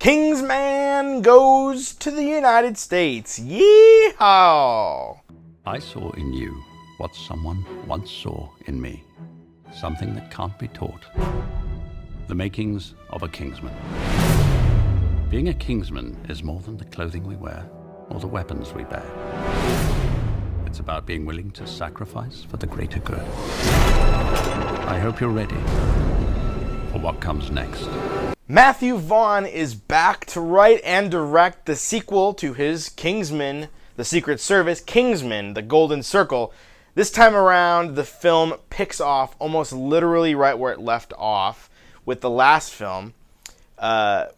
Kingsman goes to the United States. Yeehaw! I saw in you what someone once saw in me. Something that can't be taught. The makings of a Kingsman. Being a Kingsman is more than the clothing we wear or the weapons we bear. It's about being willing to sacrifice for the greater good. I hope you're ready for what comes next. Matthew Vaughn is back to write and direct the sequel to his Kingsman, The Secret Service, Kingsman, The Golden Circle. This time around, the film picks off almost literally right where it left off with the last film.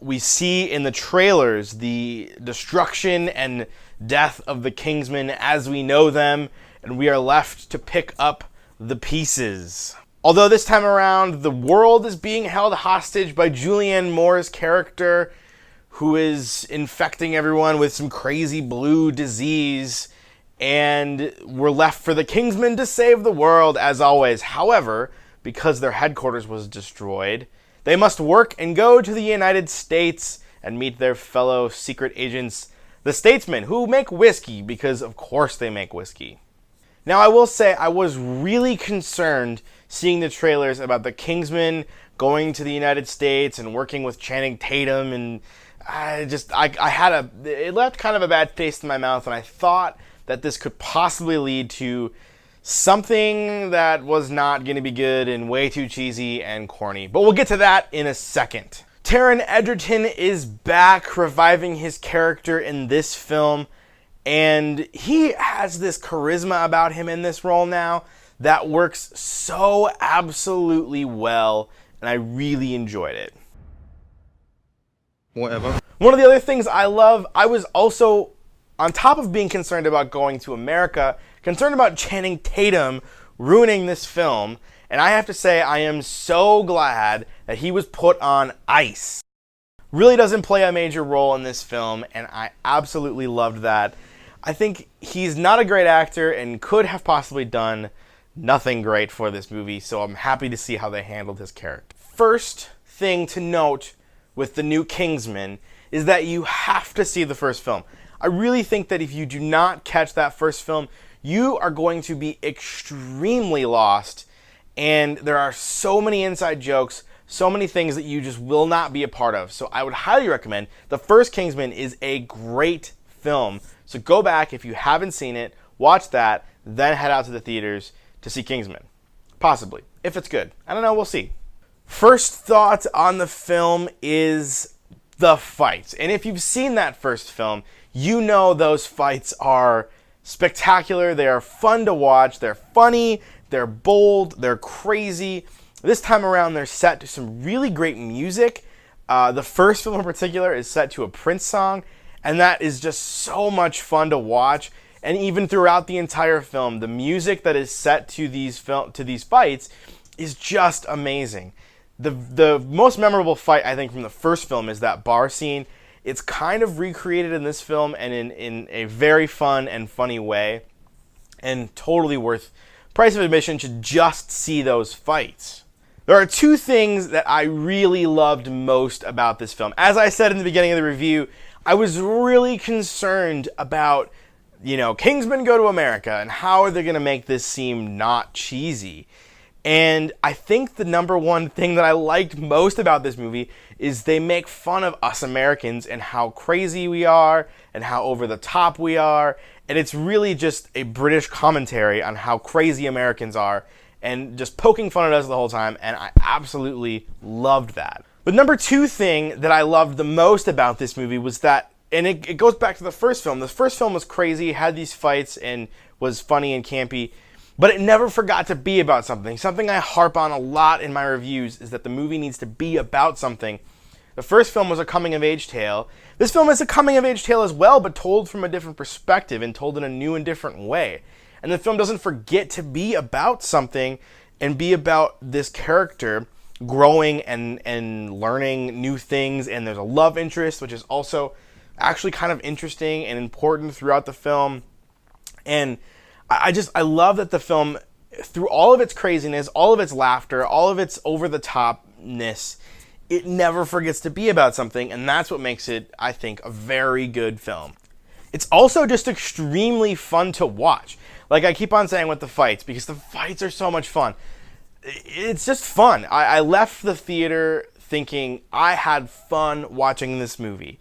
We see in the trailers the destruction and death of the Kingsmen as we know them, and we are left to pick up the pieces. Although this time around, the world is being held hostage by Julianne Moore's character, who is infecting everyone with some crazy blue disease, and we're left for the Kingsmen to save the world, as always. However, because their headquarters was destroyed, they must work and go to the United States and meet their fellow secret agents, the Statesmen, who make whiskey, because of course they make whiskey. Now, I will say I was really concerned seeing the trailers about the Kingsmen going to the United States and working with Channing Tatum, and it left kind of a bad taste in my mouth, and I thought that this could possibly lead to something that was not going to be good and way too cheesy and corny. But we'll get to that in a second. Taron Egerton is back, reviving his character in this film, and he has this charisma about him in this role now that works so absolutely well, and I really enjoyed it. Whatever. One of the other things I love, I was also, on top of being concerned about going to America, concerned about Channing Tatum ruining this film, and I have to say I am so glad that he was put on ice. Really doesn't play a major role in this film, and I absolutely loved that. I think he's not a great actor and could have possibly done nothing great for this movie, so I'm happy to see how they handled his character. First thing to note with the new Kingsman is that you have to see the first film. I really think that if you do not catch that first film, you are going to be extremely lost, and there are so many inside jokes, so many things that you just will not be a part of. So I would highly recommend the first Kingsman is a great film. So go back if you haven't seen it, watch that, then head out to the theaters to see Kingsman. Possibly, if it's good. I don't know, we'll see. First thought on the film is the fights. And if you've seen that first film, you know those fights are spectacular. They are fun to watch. They're funny. They're bold. They're crazy. This time around, they're set to some really great music. The first film in particular is set to a Prince song, and that is just so much fun to watch. And even throughout the entire film, the music that is set to these fights is just amazing. The most memorable fight, I think, from the first film is that bar scene. It's kind of recreated in this film and in a very fun and funny way, and totally worth price of admission to just see those fights. There are two things that I really loved most about this film. As I said in the beginning of the review, I was really concerned about, Kingsmen go to America and how are they going to make this seem not cheesy. And I think the number one thing that I liked most about this movie is they make fun of us Americans and how crazy we are and how over the top we are. And it's really just a British commentary on how crazy Americans are and just poking fun at us the whole time. And I absolutely loved that. The number two thing that I loved the most about this movie was that, and it goes back to the first film. The first film was crazy, had these fights, and was funny and campy. But it never forgot to be about something. Something I harp on a lot in my reviews is that the movie needs to be about something. The first film was a coming-of-age tale. This film is a coming-of-age tale as well, but told from a different perspective and told in a new and different way. And the film doesn't forget to be about something and be about this character growing and learning new things. And there's a love interest, which is also actually kind of interesting and important throughout the film. And I love that the film, through all of its craziness, all of its laughter, all of its over-the-topness, it never forgets to be about something, and that's what makes it, I think, a very good film. It's also just extremely fun to watch. Like I keep on saying with the fights, because the fights are so much fun. It's just fun. I left the theater thinking I had fun watching this movie.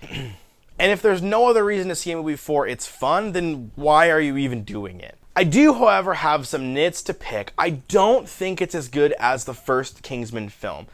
And if there's no other reason to see a movie for it's fun, then why are you even doing it? I do, however, have some nits to pick. I don't think it's as good as the first Kingsman film.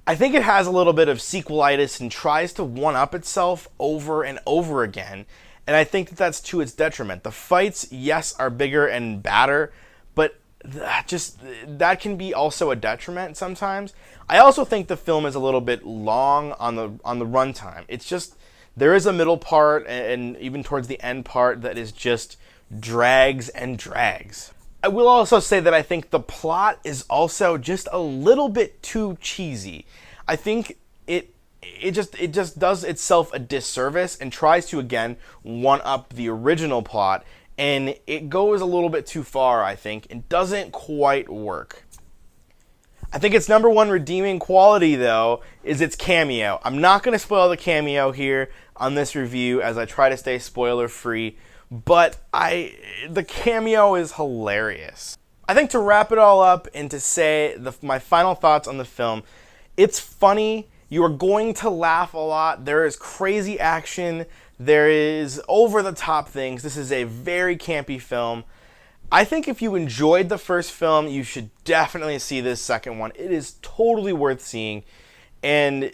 I think it has a little bit of sequelitis and tries to one-up itself over and over again, and I think that that's to its detriment. The fights, yes, are bigger and badder, but that can be also a detriment sometimes. I also think the film is a little bit long on the runtime. It's just, there is a middle part and even towards the end part that is just drags and drags. I will also say that I think the plot is also just a little bit too cheesy. I think it just does itself a disservice and tries to, again, one-up the original plot, and it goes a little bit too far, I think, and doesn't quite work. I think its number one redeeming quality, though, is its cameo. I'm not going to spoil the cameo here on this review as I try to stay spoiler-free, but the cameo is hilarious. I think to wrap it all up and to say my final thoughts on the film, it's funny. You are going to laugh a lot. There is crazy action. There is over-the-top things. This is a very campy film. I think if you enjoyed the first film, you should definitely see this second one. It is totally worth seeing and,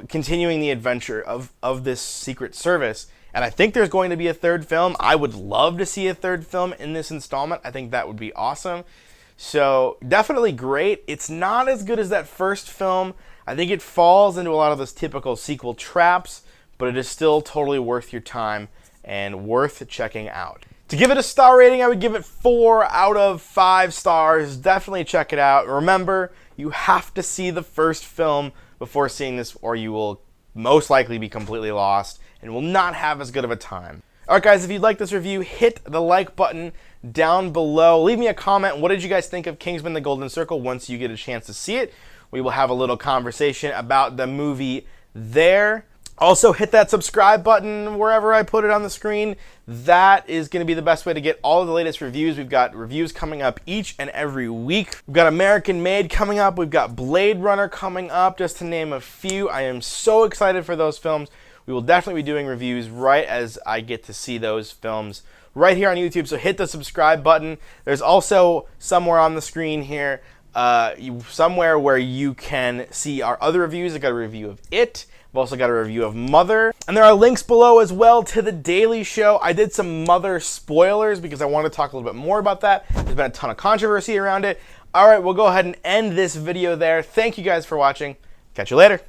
continuing the adventure of this Secret Service. And I think there's going to be a third film. I would love to see a third film in this installment. I think that would be awesome. So definitely great. It's not as good as that first film. I think it falls into a lot of those typical sequel traps, but it is still totally worth your time and worth checking out. To give it a star rating, I would give it 4 out of 5 stars. Definitely check it out. Remember, you have to see the first film before seeing this, or you will most likely be completely lost and will not have as good of a time. Alright guys, if you'd like this review, hit the like button down below. Leave me a comment. What did you guys think of Kingsman: The Golden Circle once you get a chance to see it? We will have a little conversation about the movie there. Also, hit that subscribe button wherever I put it on the screen. That is going to be the best way to get all of the latest reviews. We've got reviews coming up each and every week. We've got American Made coming up. We've got Blade Runner coming up, just to name a few. I am so excited for those films. We will definitely be doing reviews right as I get to see those films right here on YouTube. So hit the subscribe button. There's also somewhere on the screen here, somewhere where you can see our other reviews. I've got a review of It. I've also got a review of Mother. And there are links below as well to The Daily Show. I did some Mother spoilers because I wanted to talk a little bit more about that. There's been a ton of controversy around it. All right, we'll go ahead and end this video there. Thank you guys for watching. Catch you later.